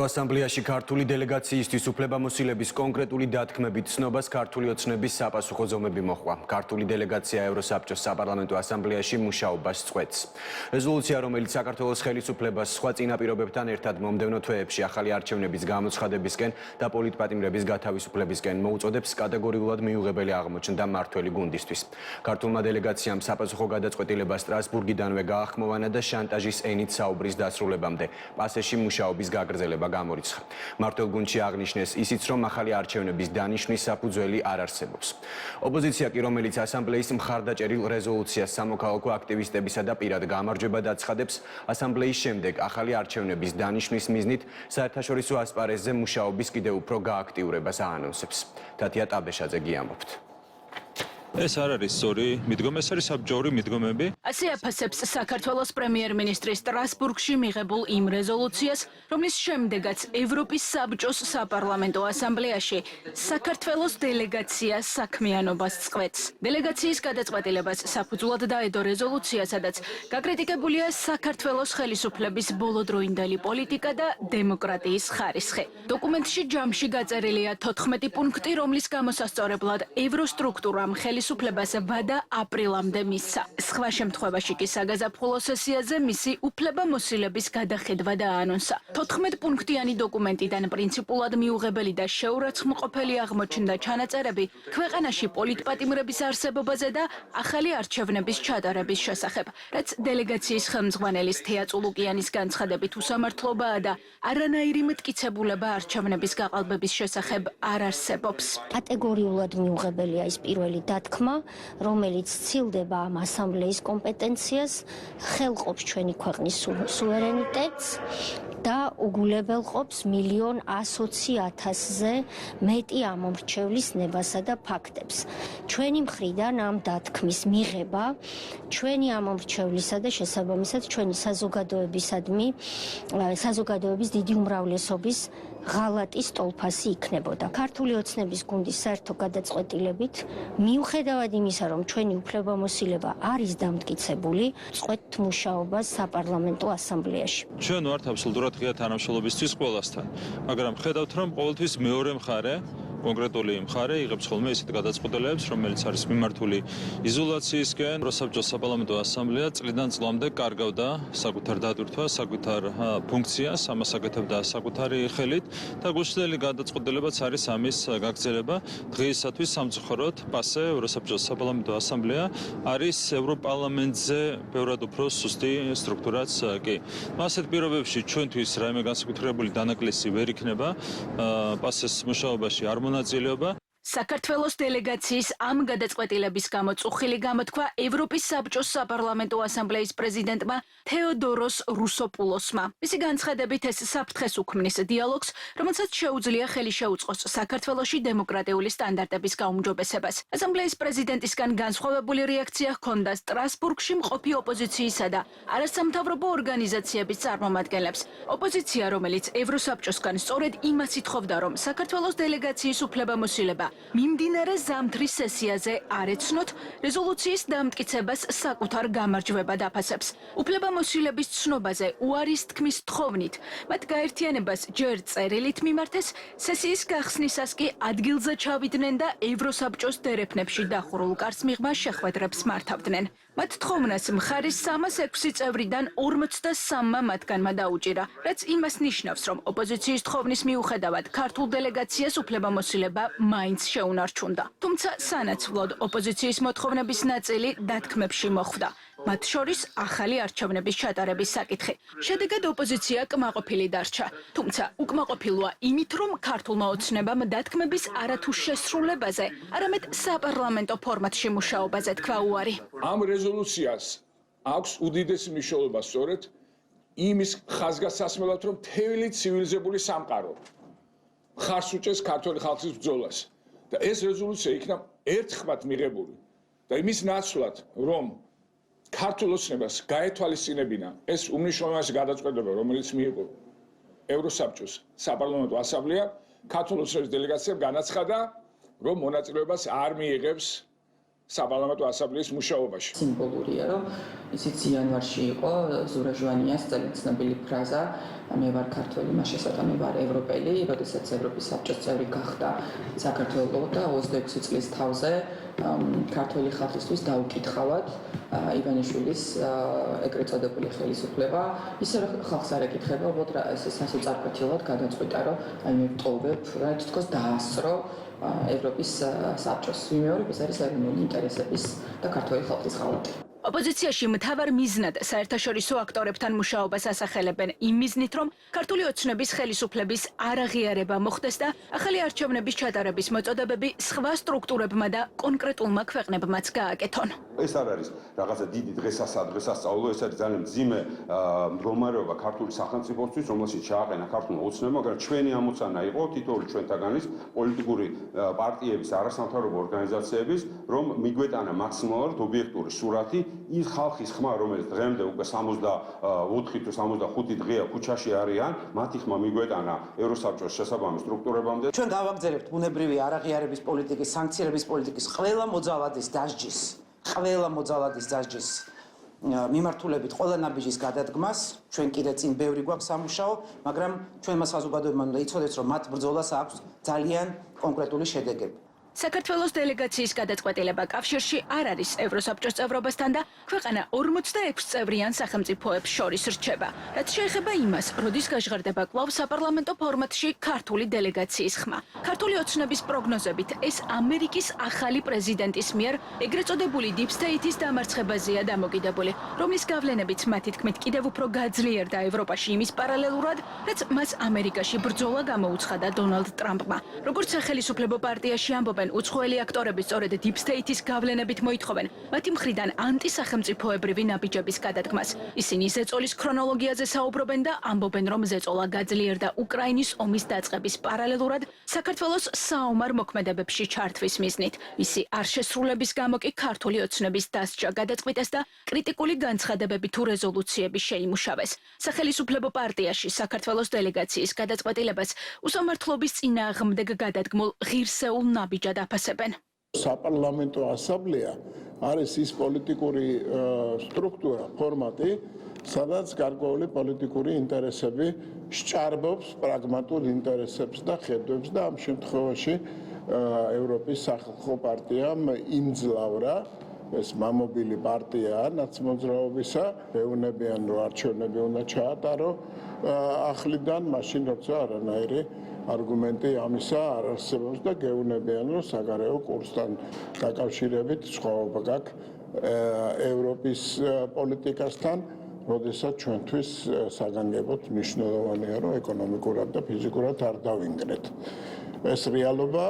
ასამბლეაში ქართული დელეგაციისთვის უფლებამოსილების კონკრეტული დათქმებით ცნობას ქართული ოცნების საპასუხო ზომები მოჰყვა. ქართული დელეგაცია ევროსაბჭოს საპარლამენტო ასამბლეაში მუშაობას წყვეტს. რეზოლუცია, რომელიც საქართველოს ხელისუფლებას სხვა წინაპირობებთან ერთად მომდევნო თვეებში ახალი არჩევნების გამოცხადებისკენ და პოლიტპატიმრების გათავისუფლებისკენ მოუწოდებს, კატეგორიულად მიუღებელი აღმოჩნდა მმართველი გუნდისთვის. ქართულმა დელეგაციამ საპასუხო გადაწყვეტილება სტრასბურგიდანვე გაახმოვანა და შანტაჟის ენით საუბრის დასრულებამდე პასეში მუშაობის გაგრძელება გამორიცხა. მმართველ გუნდში აღნიშნეს ისიც, რომ ახალი არჩევნების დანიშვნის საფუძველი არ არსებობს. ოპოზიცია კი, რომელიც ასამბლეის მხარდაჭერილ რეზოლუციას სამოქალაქო აქტივისტებისა და პირად გამარჯვება დაცხადებს, ასამბლეის შემდეგ ახალი არჩევნების დანიშვნის მიზნით საერთაშორისო ასპარეზზე მუშაობის კიდევ უფრო გააქტიურებას აანონსებს. თათია ტაბეშაძე გიამბობთ. ეს არ არის სწორი მიდგომა, ეს არის საბჭოური მიდგომები. ასე აფასებს საქართველოს პრემიერ-მინისტრი სტრასბურგში მიღებულ იმ რეზოლუციას, რომლის შემდეგაც ევროპის საბჭოს საპარლამენტო ასამბლეაში საქართველოს დელეგაცია საქმიანობას წყვეტს. დელეგაციის გადაწყვეტილებას საფუძვლად დაედო რეზოლუცია, სადაც გაკრიტიკებულია საქართველოს ხელისუფლების ბოლოდროინდელი პოლიტიკა და დემოკრატიის ხარისხი. დოკუმენტში ჯამში გაწერილია 14 პუნქტი, რომლის გამოსასწორებლად ევროსტრუქტურამ ხელისუფლებას ვადა აპრილამდე მისცა. სხვა შემთხვევაში კი საგაზაფხულო სესიაზე მისი უფლებამოსილების გადახედვა დაანონსა. 14 პუნქტიანი დოკუმენტიდან პრინციპულად მიუღებელი და შეურაცხმყოფელი აღმოჩნდა ჩანაწერები ქვეყანაში პოლიტპატიმრების არსებობაზე და ახალი არჩევნების ჩატარების შესახებ, რაც დელეგაციის ხელმძღვანელის თეა წულუკიანის განცხადებით უსამართლობაა და არანაირი მტკიცებულება არჩევნების გაყალბების შესახებ არ არსებობს. კატეგორიულად მიუღებელია ის პირველი დათქმა, რომელიც ცილდება ამ ასამბლეის კომპეტენციას, ხელყოფს ჩვენი ქვეყნის სუვერენიტეტს და უგულებელყოფს 1,120,000-ზე მეტი ამომრჩევლის ნებასა და ფაქტებს. ჩვენი მხრიდან ამ დათქმის მიღება ჩვენი ამომრჩევლისა და შესაბამისად ჩვენი საზოგადოების დიდი უმრავლესობის ღალატის ტოლფასი იქნებოდა. ქართული ოცნების გუნდის საერთო გადაწყვეტილებით, მიუხედავად იმისა, რომ ჩვენი უფლებამოსილება არის დამტკიცებული, წყვეტთ მუშაობას საპარლამენტო ასამბლეაში. ჩვენ ვართ აბსოლუტურად ღია თანამშრომლობისთვის ყველასთან, მაგრამ ხედავთ, რომ ყოველთვის მეორე მხარე კონკრეტული მხარე იღებს ხოლმე ისეთ გადაწყვეტილებებს, რომელიც არის მიმართული იზოლაციისკენ. ევროსაბჭოს საპარლამენტო ასამბლეა წლიდან წლამდე კარგავდა საკუთარ დატვირთვას, საკუთარ ფუნქციას, ამას აკეთებდა საკუთარი ხელით და გულშემატკივარი გადაწყვეტილებაც არის ამის გაგრძელება. დღეისათვის სამწუხაროდ პასე ევროსაბჭოს საპარლამენტო ასამბლეა არის ევროპარლამენტზე ბევრად უფრო სუსტი სტრუქტურაც კი. ასეთ პირობებში ჩვენთვის რაიმე განსაკუთრებული დანაკლისი ვერ იქნება პასეს მუშაობაში არ მონაწილეობა. საქართველოს დელეგაციის ამ გადაწყვეტილების გამო წუხილი გამოთქვა ევროპის საბჭოს საპარლამენტო ასამბლეის პრეზიდენტმა თეოდოროს რუსოპულოსმა. მისი განცხადებით ეს საფრთხეს უქმნის დიალოგს, რომელსაც შეუძლია ხელი შეუწყოს საქართველოში დემოკრატიული სტანდარტების გაუმჯობესებას. ასამბლეის პრეზიდენტისგან განსხვავებული რეაქცია ჰქონდა სტრასბურგში მყოფი ოპოზიციისა და არასამთავრობო ორგანიზაციების წარმომადგენლებს. ოპოზიცია, რომელიც ევროსაბჭოსგან სწორედ იმას ითხოვდა, რომ საქართველოს დელეგაციის უფლებამოსილება მიმდინარე ზამთრის სესიაზე არ ეცნოთ, რეზოლუციის დამტკიცებას საკუთარ გამარჯვებად აფასებს. უფლებამოსილების ცნობაზე უარის თქმის თხოვნით, მათ გაერთიანებას ჯერ წერილით მიმართეს, სესიის გახსნისას კი ადგილზე ჩავიდნენ და ევროსაბჭოს დერეფნებში დახურულ კარს მიღმა შეხვედრებს მართავდნენ. მათ თხოვნას მხარის 306 წევრიდან 53-მა მათგანმა დაუჭირა, რაც იმას ნიშნავს, რომ ოპოზიციის თხოვნის მიუხედავად ქართულ დელეგაციას უფლებამოსილება მაინც შეუნარჩუნდა. თუმცა სანაცვლოდ ოპოზიციის მოთხოვნების ნაწილი დათქმებში მოხვდა. მათ შორის ახალი არჩევნების ჩატარების საკითხი. შედეგად ოპოზიცია კმაყოფილი დარჩა. თუმცა უკმაყოფილოა იმით, რომ ქართულმა ოცნებამ დათქმების არათუ შესრულებაზე, არამედ საპარლამენტო ფორმატში მუშაობაზე თქვა უარი. ამ რეზოლუციას აქვს უდიდესი მნიშვნელობა სწორედ იმის ხაზგასასმელად, რომ მთელი ცივილიზებული სამყარო მხარს უჭერს ქართული ხალხის ბრძოლას. და ეს რეზოლუცია იქნა ერთხმად მიღებული და იმის ნაცვლად, რომ ქართულ ოცნებას გაეთვალისწინებინა ეს უმნიშვნელოვანესი გადაწყვეტილება, რომელიც მიიღო ევროსაბჭოს საპარლამენტო ასამბლეა, ქართულ ოცნების დელეგაციამ განაცხადა, რომ მონაწილეობას არ მიიღებს საპარლამენტო ასამბლეის მუშაობაში. სიმბოლურია, რომ ისიც იანვარში იყო ზურა ჟვანიას ცნობილი ფრაზა მე ვარ ქართველი, მას შესაძლოა მე ვარ ევროპელი, როდესაც ევროპის საბჭოს წევრი გახდა საქართველო და 26 წლის თავზე ქართველი ხალხისთვის დაუკითხავად ივანიშვილის ეგრეთ წოდებული ხელისუფლება. ისე რომ ხალხს არ ეკითხება, უბრალოდ ეს სასოწარკვეთილად გადაწყვიტა, რომ აი მე ვტოვებ, რა თქოს დაასწრო ევროპის საბჭოს. ვიმეორებ, ეს არის ეროვნული ინტერესების და ქართველი ხალხის ღალატი. ოპოზიციაში მთავარ მიზნად საერთაშორისო აქტორებთან მუშაობას ასახელებენ იმ მიზნით, რომ ქართული ოცნების ხელისუფლების არაღიარება მოხდეს და ახალი არჩევნების ჩატარების მოწოდებები სხვა სტრუქტურებმა და კონკრეტულმა ქვეყნებმაც გააკეთონ. ეს არ არის რაღაცა დიდი დღესასწაულო, ეს არის ძალიან მძიმე მდგომარეობა ქართული სახელმწიფოსთვის, რომელშიც ჩააყენა ქართულმა ოცნებამ, მაგრამ ჩვენი ამოცანა იყო თითოეული ჩვენთაგანის პოლიტიკური პარტიების, არასამთავრობო ორგანიზაციების, რომ მიგვეტანა მაქსიმალურად ობიექტური სურათი ის ხალხის ხმა, რომელიც დღემდე უკვე 64 თუ 65 დღეა ქუჩაში არიან, მათი ხმა მიგვეტანა ევროსაბჭოს შესაბამის სტრუქტურებამდე. ჩვენ გავაგზავნებთ ბუნებრივი არაღიარების პოლიტიკის, სანქცირების პოლიტიკის ყველა მოძალადის დასჯის მიმართულებით ყველა ნაბიჯის გადადგმას. ჩვენ კიდე წინ ბევრი გვაქვს სამუშაო, მაგრამ ჩვენმა საზოგადოებამ უნდა იცოდეს, რომ მათ ბრძოლას აქვს ძალიან კონკრეტული შედეგები. საქართველოს დელეგაციის გადაწყვეტილება კავშირში არ არის ევროსაბჭოს წევრობასთან და ქვეყანა 46 წევრიან სახელმწიფოებს შორის რჩება. რაც შეეხება იმას, როდის გაჟღერდება კვლავ საპარლამენტო ფორმატში ქართული დელეგაციის ხმა. ქართული ოცნების პროგნოზებით ეს ამერიკის ახალი პრეზიდენტის მიერ ეგრეთ წოდებული Deep State-ის დამარცხებაზეა დამოკიდებული, რომლის გავლენებით მათი თქმით კიდევ უფრო გაძლიერდა ევროპაში იმის პარალელურად, რაც მას ამერიკაში ბრძოლა გამოუცხადა დონალდ ტრამპმა. როგორც სახელისუფლებო პარტიაში ამბობენ უცხოელი აქტორები სწორედ Deep State-ის გავლენებით მოითხოვენ მათი მხრიდან ანტისახელმწიფოებრივი ნაბიჯების გადადგმას. ისინი ზეწოლის ქრონოლოგიაზე საუბრობენ და ამბობენ, რომ ზეწოლა გაძლიერდა უკრაინის ომის დაწყების პარალელურად საქართველოს საომარ მოქმედებებში ჩართვის მიზნით. მისი არ შესრულების გამო კი ქართული ოცნების დასჯა გადაწყვიტეს და კრიტიკული განცხადებები თუ რეზოლუციები შეიმუშავეს. სახელისუფლებო პარტიაში საქართველოს დელეგაციის გადაწყვეტილებას უსამართლობის წინააღმდეგ გადადგმულ ღირსეულ ნაბიჯად დაფასებენ. საპარლამენტო ასამბლეა არის ის პოლიტიკური სტრუქტურა, ფორმატი, სადაც გარკვეული პოლიტიკური ინტერესები სჭარბობს პრაგმატულ ინტერესებს და ხედვებს და ამ შემთხვევაში ევროპის სახალხო პარტიამ იმძლავრა ეს მამობილი პარტია ნაცმოძრაობისა, ეუბნებიან, რომ არჩევნები უნდა ჩაატარო ახლიდან, მაშინ როცა არანაირი არგუმენტი ამისა არ არსებობს და გეუბნებიან, რომ საგარეო კურსთან დაკავშირებით სხვაობა გაქვს ევროპის პოლიტიკასთან, როდესაც ჩვენთვის საგანგებოდ მნიშვნელოვანია, რომ ეკონომიკურად და ფიზიკურად არ დავინგრეთ. ეს რეალობა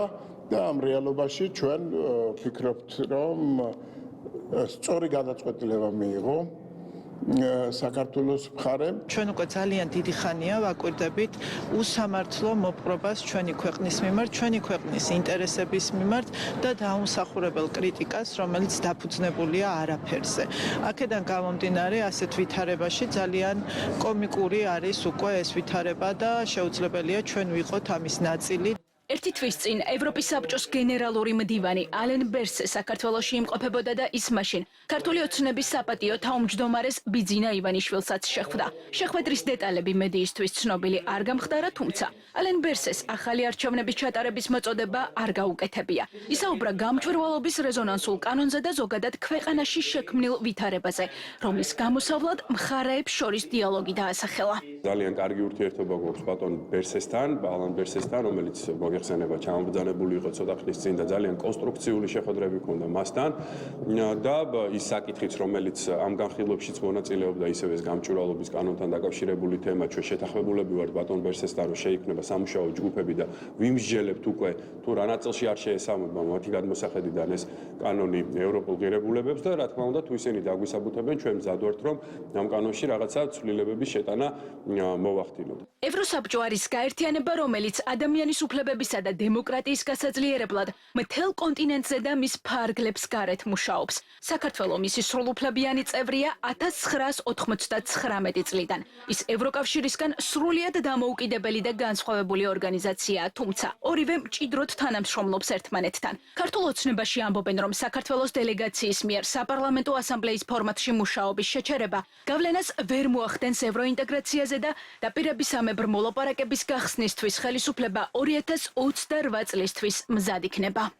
და ამ რეალობაში ჩვენ ვფიქრობთ, რომ სწორი გადაწყვეტილება მიიღო საქართველოს მხარემ. ჩვენ უკვე ძალიან დიდი ხანია ვაკვირდებით უსამართლო მოპყრობას ჩვენი ქვეყნის მიმართ, ჩვენი ქვეყნის ინტერესების მიმართ და დაუმსახურებელ კრიტიკას, რომელიც დაფუძნებულია არაფერზე. აქედან გამომდინარე, ასეთ ვითარებაში ძალიან კომიკური არის უკვე ეს ვითარება და შეუძლებელია ჩვენ ვიყოთ ამის ნაწილი. ერთი თვის წინ ევროპის საბჭოს გენერალური მდივანი ალენ ბერსე საქართველოში იმყოფებოდა და ის მაშინ ქართული ოცნების საპატიო თავმჯდომარეს ბიძინა ივანიშვილსაც შეხვდა. შეხვედრის დეტალები მედიისთვის ცნობილი არ გამხდარა, თუმცა ალენ ბერსეს ახალი არჩევნების ჩატარების მოწოდება არ გაუკეთებია. ისაუბრა გამჭვირვალობის რეზონანსულ კანონზე და ზოგადად ქვეყანაში შექმნილ ვითარებაზე, რომლის გამოსავლად მხარეებს შორის დიალოგი დაასახელა. ძალიან კარგი ურთიერთობა გვაქვს ბატონ ბერსესთან, ალენ ბერსესთან, რომელიც მოგეხსენება ჩამობრძანებული იყო ცოტა ხნის წინ და ძალიან კონსტრუქციული შეხვედრები ჰქონდა მასთან და ის საკითხიც, რომელიც ამ განხილვებშიც მონაწილეობდა, ისევ ეს გამჭვირვალობის კანონთან დაკავშირებული თემა, ჩვენ შეთანხმებულები ვართ ბატონ ბერსესთან, რომ შეიქმნება სამუშაო ჯგუფები და ვიმსჯელებთ უკვე თუ რა ნაწილში არ შეესაბამება მათი გადმოსახედიდან ეს კანონი ევროპულ ღირებულებებს და რა თქმა უნდა თუ ისინი დაგვისაბუთებენ, ჩვენ მზად ვართ, რომ ამ კანონში რაღაცა ცვლილებების შეტანა მოვახდინოთ. ევროსაბჭო არის გაერთიანება, რომელიც ადამიანის უფლებების უფლებებისა და დემოკრატიის გასაძლიერებლად მთელ კონტინენტზე და მის ფარგლებს გარეთ მუშაობს. საქართველო მისი სრულუფლებიანი წევრია 1999 წლიდან. ის ევროკავშირისგან სრულიად დამოუკიდებელი და განსხვავებული ორგანიზაციაა, თუმცა ორივე მჭიდროდ თანამშრომლობს ერთმანეთთან. ქართულ ოცნებაში ამბობენ, რომ საქართველოს დელეგაციის მიერ საპარლამენტო ასამბლეის ფორმატში მუშაობის შეჩერება გავლენას ვერ მოახდენს ევროინტეგრაციაზე და დაპირებისამებრ მოლაპარაკების გახსნისთვის ხელისუფლება 2028 წლისთვის მზად იქნება.